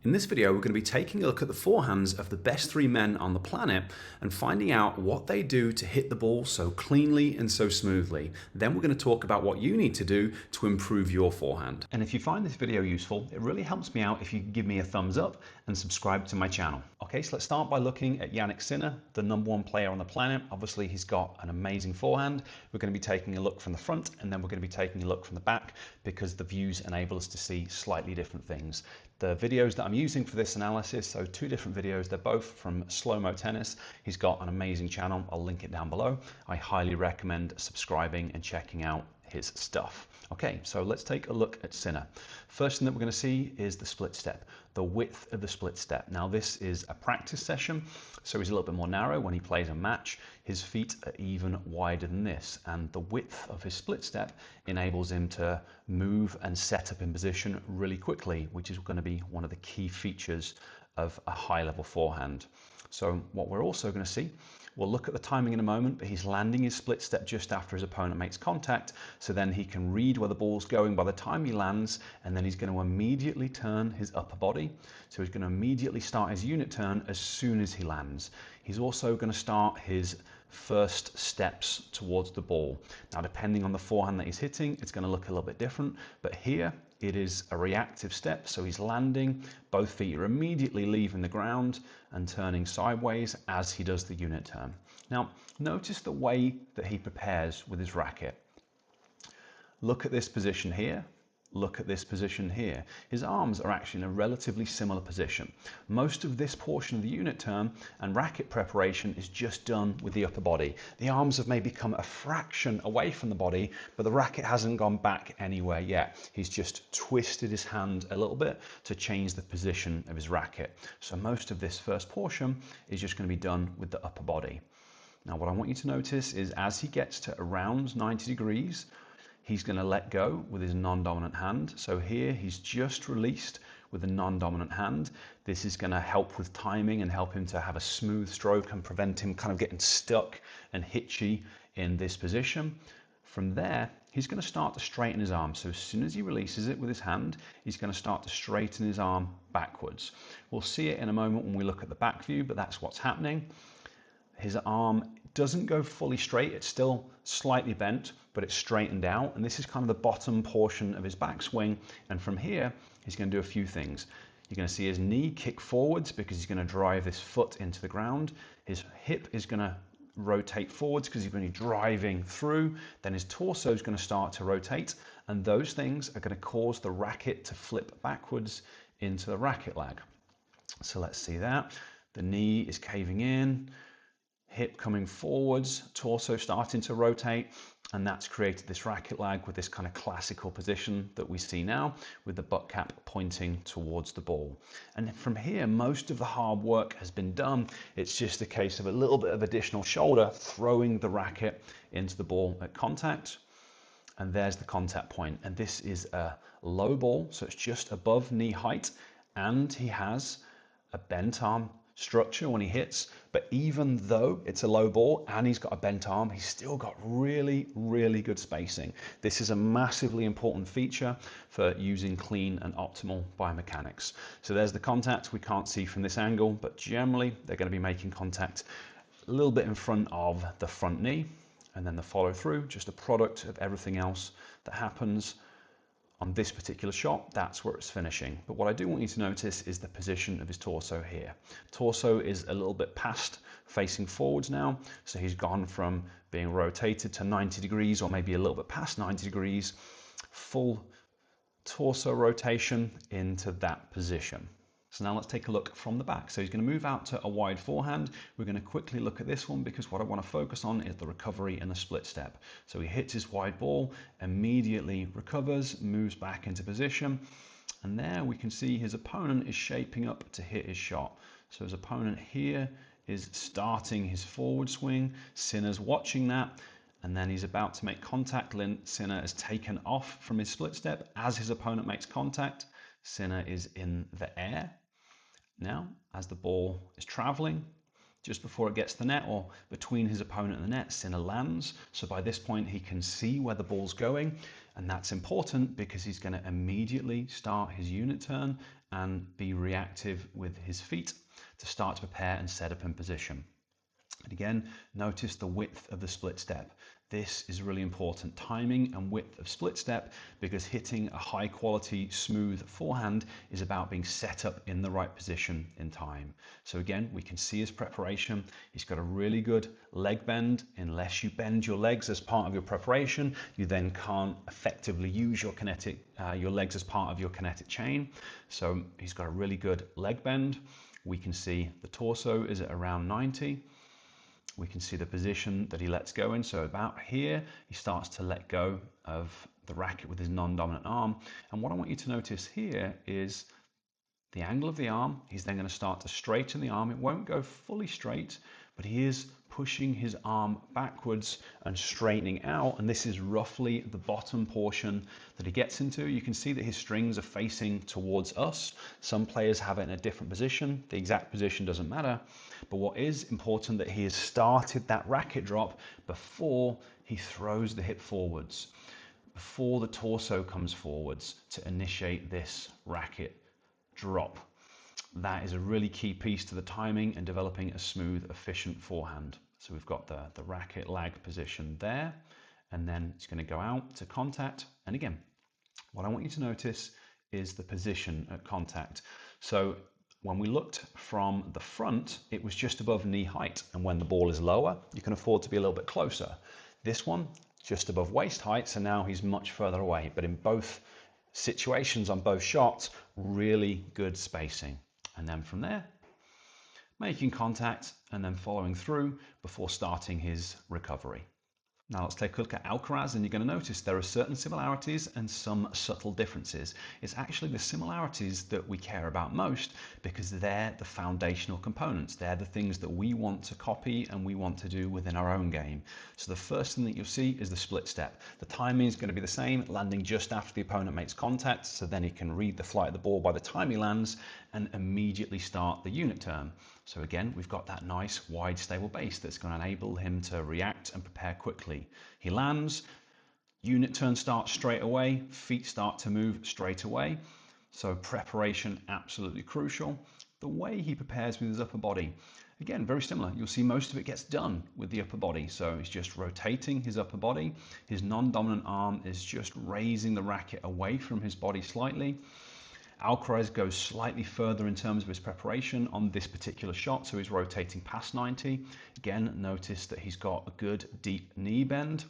In this video, we're going to be taking a look at the forehands of the best three men on the planet and finding out what they do to hit the ball so cleanly and so smoothly. Then we're going to talk about what you need to do to improve your forehand. And if you find this video useful, it really helps me out if you give me a thumbs up and subscribe to my channel. Okay, so let's start by looking at Jannik Sinner, the #1 player on the planet. Obviously, he's got an amazing forehand. We're going to be taking a look from the front, and then we're going to be taking a look from the back because the views enable us to see slightly different things. The videos that I'm using for this analysis, so two different videos, they're both from Slow-Mo Tennis. He's got an amazing channel. I'll link it down below. I highly recommend subscribing and checking out his stuff. Okay, so let's take a look at Sinner. First thing that we're going to see is the split step, the width of the split step. Now this is a practice session, so he's a little bit more narrow. When he plays a match, his feet are even wider than this, and the width of his split step enables him to move and set up in position really quickly, which is going to be one of the key features of a high-level forehand. So what we're also going to see, we'll look at the timing in a moment, but he's landing his split step just after his opponent makes contact, so then he can read where the ball's going by the time he lands, and then he's going to immediately turn his upper body. So he's going to immediately start his unit turn as soon as he lands. He's also going to start his first steps towards the ball. Now, depending on the forehand that he's hitting, it's going to look a little bit different, but here it is a reactive step. So he's landing, both feet are immediately leaving the ground and turning sideways as he does the unit turn. Now, notice the way that he prepares with his racket. Look at this position here. Look at this position here. His arms are actually in a relatively similar position. Most of this portion of the unit turn and racket preparation is just done with the upper body. The arms have maybe come a fraction away from the body, but the racket hasn't gone back anywhere yet. He's just twisted his hand a little bit to change the position of his racket. So most of this first portion is just going to be done with the upper body. Now what I want you to notice is as he gets to around 90 degrees, he's going to let go with his non-dominant hand. So here he's just released with a non-dominant hand. This is going to help with timing and help him to have a smooth stroke and prevent him kind of getting stuck and hitchy in this position. From there, he's going to start to straighten his arm. So as soon as he releases it with his hand, he's going to start to straighten his arm backwards. We'll see it in a moment when we look at the back view, but that's what's happening. His arm doesn't go fully straight, it's still slightly bent, but it's straightened out. And this is kind of the bottom portion of his backswing. And from here, he's going to do a few things. You're going to see his knee kick forwards because he's going to drive this foot into the ground. His hip is going to rotate forwards because he's going to be driving through. Then his torso is going to start to rotate. And those things are going to cause the racket to flip backwards into the racket lag. So let's see that. The knee is caving in. Hip coming forwards, torso starting to rotate, and that's created this racket lag with this kind of classical position that we see now with the butt cap pointing towards the ball. And from here, most of the hard work has been done. It's just a case of a little bit of additional shoulder throwing the racket into the ball at contact. And there's the contact point. And this is a low ball, so it's just above knee height, and he has a bent arm structure when he hits, but even though it's a low ball and he's got a bent arm, he's still got really, really good spacing. This is a massively important feature for using clean and optimal biomechanics. So there's the contact we can't see from this angle, but generally they're going to be making contact a little bit in front of the front knee, and then the follow through, just a product of everything else that happens on this particular shot. That's where it's finishing. But what I do want you to notice is the position of his torso here. Torso is a little bit past facing forwards now. So he's gone from being rotated to 90 degrees or maybe a little bit past 90 degrees, full torso rotation into that position. So now let's take a look from the back. So he's going to move out to a wide forehand. We're going to quickly look at this one because what I want to focus on is the recovery and the split step. So he hits his wide ball, immediately recovers, moves back into position. And there we can see his opponent is shaping up to hit his shot. So his opponent here is starting his forward swing. Sinner's watching that. And then he's about to make contact. Sinner has taken off from his split step. As his opponent makes contact, Sinner is in the air. Now, as the ball is traveling, just before it gets to the net or between his opponent and the net, Sinner lands. So by this point, he can see where the ball's going. And that's important because he's going to immediately start his unit turn and be reactive with his feet to start to prepare and set up in position. And again, notice the width of the split step. This is really important, timing and width of split step, because hitting a high quality, smooth forehand is about being set up in the right position in time. So again, we can see his preparation. He's got a really good leg bend. Unless you bend your legs as part of your preparation, you then can't effectively use your legs as part of your kinetic chain. So he's got a really good leg bend. We can see the torso is at around 90. We can see the position that he lets go in. So about here, he starts to let go of the racket with his non-dominant arm. And what I want you to notice here is the angle of the arm. He's then going to start to straighten the arm. It won't go fully straight, but he is pushing his arm backwards and straightening out. And this is roughly the bottom portion that he gets into. You can see that his strings are facing towards us. Some players have it in a different position. The exact position doesn't matter. But what is important that he has started that racket drop before he throws the hip forwards, before the torso comes forwards to initiate this racket drop. That is a really key piece to the timing and developing a smooth, efficient forehand. So we've got the racket lag position there, and then it's going to go out to contact. And again, what I want you to notice is the position at contact. So when we looked from the front, it was just above knee height. And when the ball is lower, you can afford to be a little bit closer. This one, just above waist height, so now he's much further away. But in both situations, on both shots, really good spacing. And then from there, making contact and then following through before starting his recovery. Now let's take a look at Alcaraz, and you're going to notice there are certain similarities and some subtle differences. It's actually the similarities that we care about most because they're the foundational components. They're the things that we want to copy and we want to do within our own game. So the first thing that you'll see is the split step. The timing is going to be the same, landing just after the opponent makes contact, so then he can read the flight of the ball by the time he lands and immediately start the unit turn. So again, we've got that nice wide stable base that's going to enable him to react and prepare quickly. He lands, unit turn starts straight away, feet start to move straight away. So preparation, absolutely crucial. The way he prepares with his upper body, again, very similar. You'll see most of it gets done with the upper body. So he's just rotating his upper body. His non-dominant arm is just raising the racket away from his body slightly. Alcaraz goes slightly further in terms of his preparation on this particular shot, so he's rotating past 90. Again, notice that he's got a good deep knee bend.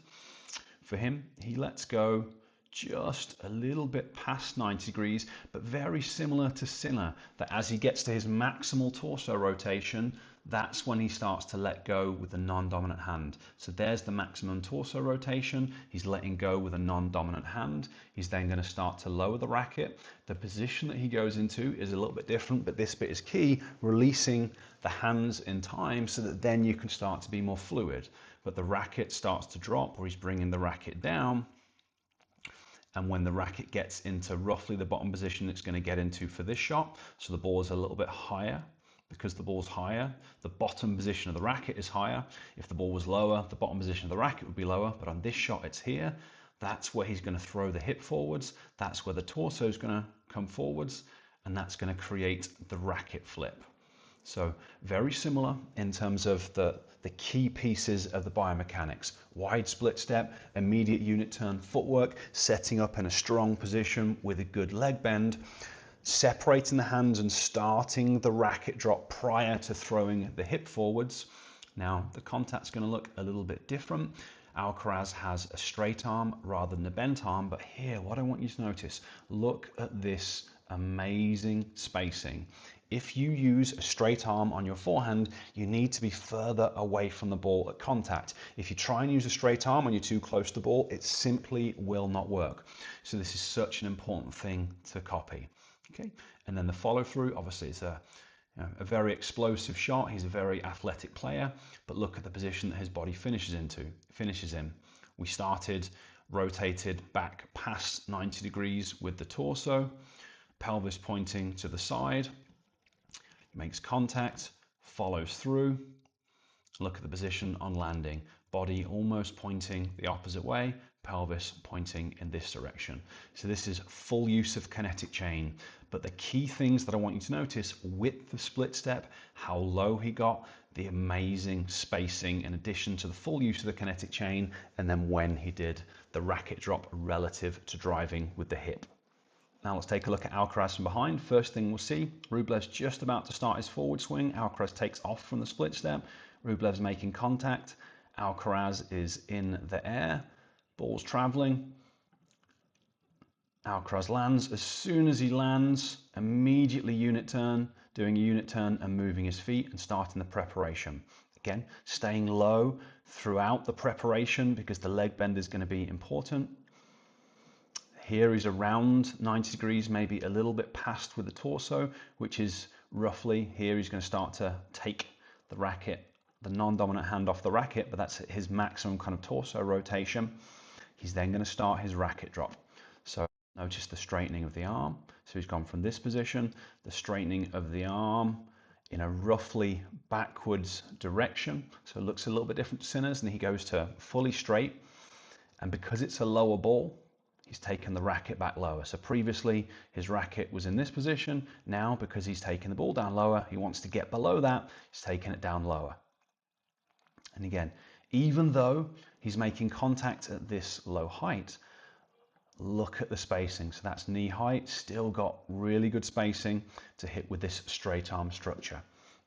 For him, he lets go just a little bit past 90 degrees, but very similar to Sinner, that as he gets to his maximal torso rotation, that's when he starts to let go with the non-dominant hand. So there's the maximum torso rotation. He's letting go with a non-dominant hand. He's then going to start to lower the racket. The position that he goes into is a little bit different, but this bit is key, releasing the hands in time so that then you can start to be more fluid. But the racket starts to drop, or he's bringing the racket down. And when the racket gets into roughly the bottom position it's going to get into for this shot, so the ball is a little bit higher. Because the ball's higher, the bottom position of the racket is higher. If the ball was lower, the bottom position of the racket would be lower. But on this shot, it's here. That's where he's going to throw the hip forwards. That's where the torso is going to come forwards. And that's going to create the racket flip. So very similar in terms of the key pieces of the biomechanics. Wide split step, immediate unit turn footwork, setting up in a strong position with a good leg bend, separating the hands and starting the racket drop prior to throwing the hip forwards. Now the contact's going to look a little bit different. Alcaraz has a straight arm rather than a bent arm, but here what I want you to notice, look at this amazing spacing. If you use a straight arm on your forehand, you need to be further away from the ball at contact. If you try and use a straight arm when you're too close to the ball, it simply will not work. So this is such an important thing to copy. Okay, and then the follow through, obviously it's a very explosive shot. He's a very athletic player, but look at the position that his body finishes in. We started rotated back past 90 degrees with the torso, pelvis pointing to the side, makes contact, follows through. Look at the position on landing, body almost pointing the opposite way, pelvis pointing in this direction. So this is full use of kinetic chain, But the key things that I want you to notice with the split step, how low he got, the amazing spacing in addition to the full use of the kinetic chain, and then when he did the racket drop relative to driving with the hip. Now let's take a look at Alcaraz from behind. First thing we'll see, Rublev's just about to start his forward swing. Alcaraz takes off from the split step. Rublev's making contact. Alcaraz is in the air. Ball's traveling. Alcaraz lands. As soon as he lands, immediately unit turn, doing a unit turn and moving his feet and starting the preparation. Again, staying low throughout the preparation because the leg bend is going to be important. Here he's around 90 degrees, maybe a little bit past with the torso, which is roughly, here he's going to start to take the racket, the non-dominant hand off the racket, but that's his maximum kind of torso rotation. He's then going to start his racket drop. So notice the straightening of the arm. So he's gone from this position, the straightening of the arm in a roughly backwards direction. So it looks a little bit different to Sinner's, and he goes to fully straight. And because it's a lower ball, he's taken the racket back lower. So previously his racket was in this position. Now, because he's taken the ball down lower, he wants to get below that, he's taking it down lower. And again, even though he's making contact at this low height, look at the spacing. So that's knee height, still got really good spacing to hit with this straight arm structure.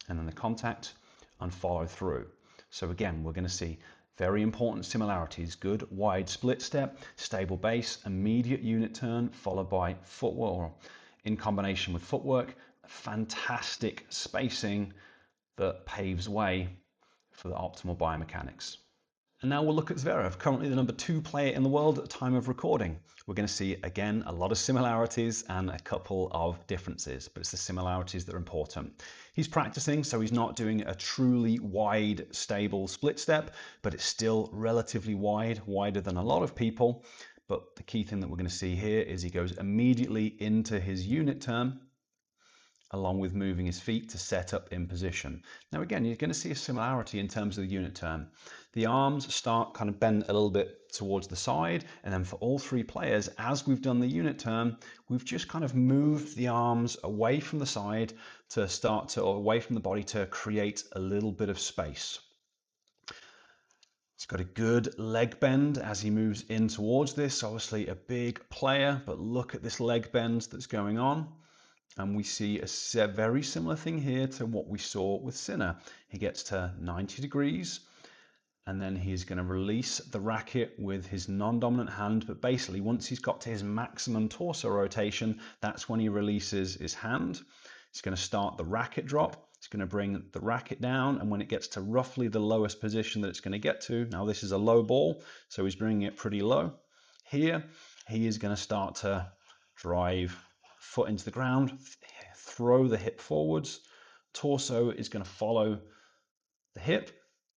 And then the contact and follow through. So again, we're going to see very important similarities. Good wide split step, stable base, immediate unit turn, followed by footwork. In combination with footwork, fantastic spacing that paves way for the optimal biomechanics. And now we'll look at Zverev, currently the number 2 player in the world at the time of recording. We're going to see, again, a lot of similarities and a couple of differences, but it's the similarities that are important. He's practicing, so he's not doing a truly wide, stable split step, but it's still relatively wide, wider than a lot of people. But the key thing that we're going to see here is he goes immediately into his unit turn, along with moving his feet to set up in position. Now again, you're going to see a similarity in terms of the unit turn. The arms start kind of bent a little bit towards the side, and then for all 3 players, as we've done the unit turn, we've just kind of moved the arms away from the side to start to, or away from the body to create a little bit of space. He's got a good leg bend as he moves in towards this, obviously a big player, but look at this leg bend that's going on. And we see a very similar thing here to what we saw with Sinner. He gets to 90 degrees, and then he's going to release the racket with his non-dominant hand. But basically, once he's got to his maximum torso rotation, that's when he releases his hand. He's going to start the racket drop. He's going to bring the racket down, and when it gets to roughly the lowest position that it's going to get to, now this is a low ball, so he's bringing it pretty low. Here, he is going to start to drive foot into the ground, throw the hip forwards. Torso is going to follow the hip.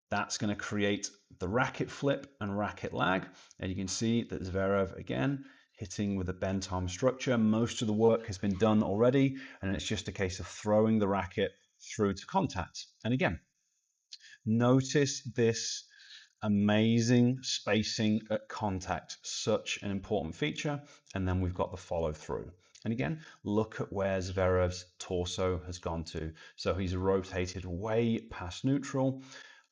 That's going to create the racket flip and racket lag. And you can see that Zverev, again, hitting with a bent arm structure. Most of the work has been done already, and it's just a case of throwing the racket through to contact. And again, notice this amazing spacing at contact, such an important feature. And then we've got the follow through. And again, look at where Zverev's torso has gone to. So he's rotated way past neutral,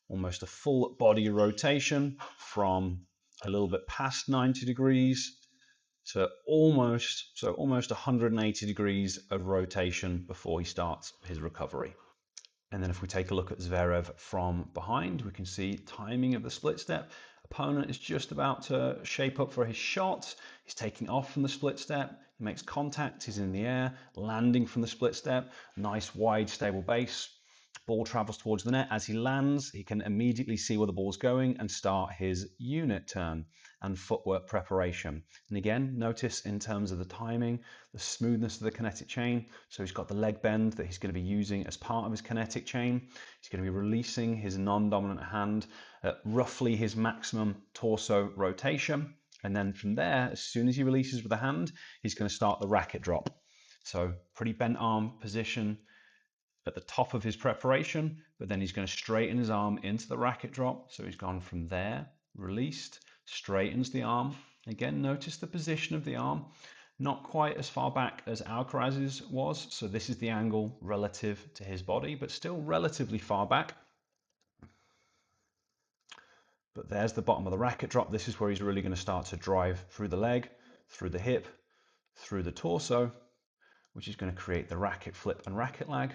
almost a full body rotation from a little bit past 90 degrees to almost 180 degrees of rotation before he starts his recovery. And then if we take a look at Zverev from behind, we can see timing of the split step. Opponent is just about to shape up for his shot. He's taking off from the split step. He makes contact. He's in the air, landing from the split step. Nice, wide, stable base. Ball travels towards the net. As he lands, he can immediately see where the ball's going and start his unit turn and footwork preparation. And again, notice in terms of the timing, the smoothness of the kinetic chain. So he's got the leg bend that he's going to be using as part of his kinetic chain. He's going to be releasing his non-dominant hand at roughly his maximum torso rotation. And then from there, as soon as he releases with the hand, he's going to start the racket drop. So pretty bent arm position at the top of his preparation, but then he's going to straighten his arm into the racket drop. So he's gone from there, released, straightens the arm. Again, notice the position of the arm. Not quite as far back as Alcaraz's was, so this is the angle relative to his body, but still relatively far back. But there's the bottom of the racket drop. This is where he's really going to start to drive through the leg, through the hip, through the torso, which is going to create the racket flip and racket lag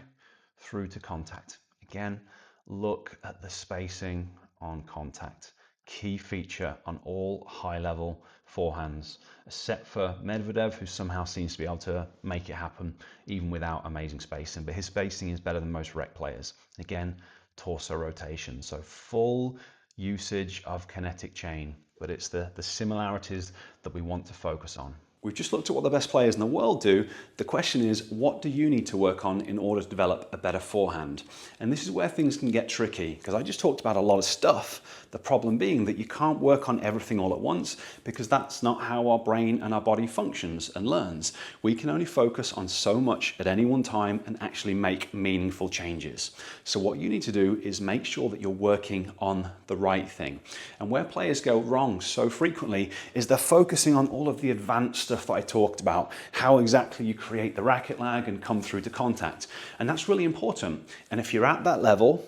through to contact. Again, look at the spacing on contact. Key feature on all high-level forehands, except for Medvedev, who somehow seems to be able to make it happen even without amazing spacing, but his spacing is better than most rec players. Again, torso rotation, so full usage of kinetic chain, but it's the similarities that we want to focus on. We've just looked at what the best players in the world do. The question is, what do you need to work on in order to develop a better forehand? And this is where things can get tricky, because I just talked about a lot of stuff. The problem being that you can't work on everything all at once, because that's not how our brain and our body functions and learns. We can only focus on so much at any one time and actually make meaningful changes. So what you need to do is make sure that you're working on the right thing. And where players go wrong so frequently is they're focusing on all of the advanced stuff that I talked about, how exactly you create the racket lag and come through to contact. And that's really important. And if you're at that level,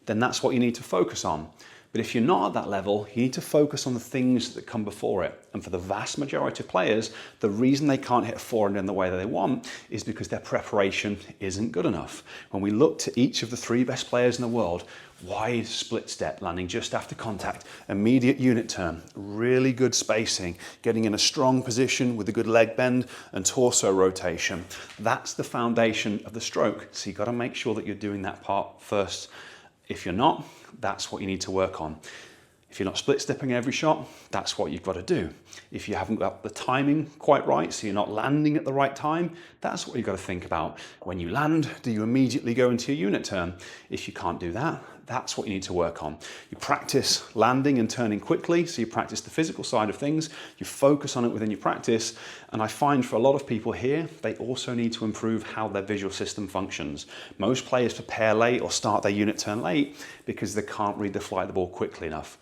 then that's what you need to focus on. But if you're not at that level, you need to focus on the things that come before it. And for the vast majority of players, the reason they can't hit a forehand in the way that they want is because their preparation isn't good enough. When we look at each of the 3 best players in the world, wide split step, landing just after contact, immediate unit turn, really good spacing, getting in a strong position with a good leg bend and torso rotation. That's the foundation of the stroke. So you've got to make sure that you're doing that part first. If you're not, that's what you need to work on. If you're not split stepping every shot, that's what you've got to do. If you haven't got the timing quite right, so you're not landing at the right time, that's what you've got to think about. When you land, do you immediately go into your unit turn? If you can't do that, that's what you need to work on. You practice landing and turning quickly, so you practice the physical side of things, you focus on it within your practice, and I find for a lot of people here, they also need to improve how their visual system functions. Most players prepare late or start their unit turn late because they can't read the flight of the ball quickly enough.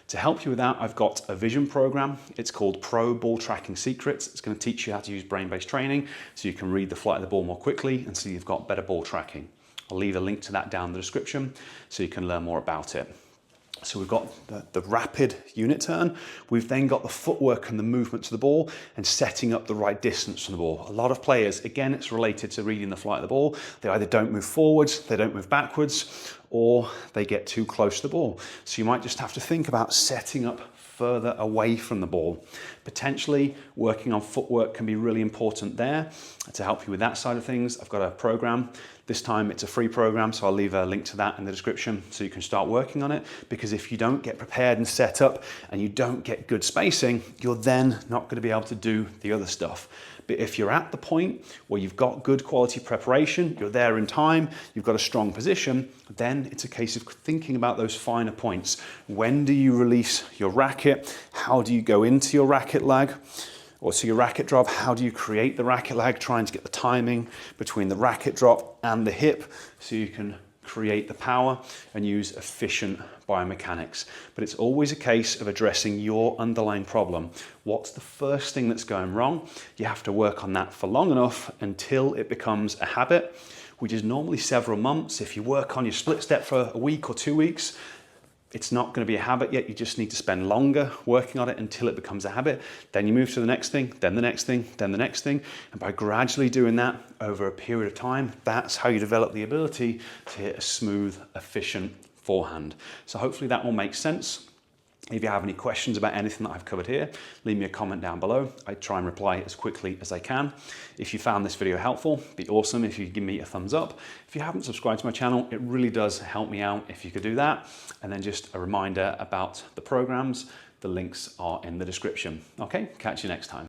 To help you with that, I've got a vision program. It's called Pro Ball Tracking Secrets. It's going to teach you how to use brain-based training so you can read the flight of the ball more quickly and so you've got better ball tracking. I'll leave a link to that down in the description so you can learn more about it. So we've got the rapid unit turn. We've then got the footwork and the movement to the ball and setting up the right distance from the ball. A lot of players, again, it's related to reading the flight of the ball. They either don't move forwards, they don't move backwards, or they get too close to the ball. So you might just have to think about setting up further away from the ball. Potentially working on footwork can be really important there. To help you with that side of things, I've got a program. This time it's a free program, so I'll leave a link to that in the description so you can start working on it, because if you don't get prepared and set up and you don't get good spacing, you're then not going to be able to do the other stuff. But if you're at the point where you've got good quality preparation, you're there in time, you've got a strong position, then it's a case of thinking about those finer points. When do you release your racket? How do you go into your racket lag? Or to your racket drop, how do you create the racket lag, trying to get the timing between the racket drop and the hip so you can create the power and use efficient biomechanics. But it's always a case of addressing your underlying problem. What's the first thing that's going wrong? You have to work on that for long enough until it becomes a habit, which is normally several months. If you work on your split step for a week or 2 weeks, it's not going to be a habit yet. You just need to spend longer working on it until it becomes a habit. Then you move to the next thing, then the next thing, then the next thing. And by gradually doing that over a period of time, that's how you develop the ability to hit a smooth, efficient forehand. So hopefully that all makes sense. If you have any questions about anything that I've covered here, leave me a comment down below. I try and reply as quickly as I can. If you found this video helpful, it'd be awesome if you could give me a thumbs up. If you haven't subscribed to my channel, it really does help me out if you could do that. And then just a reminder about the programs. The links are in the description. Okay, catch you next time.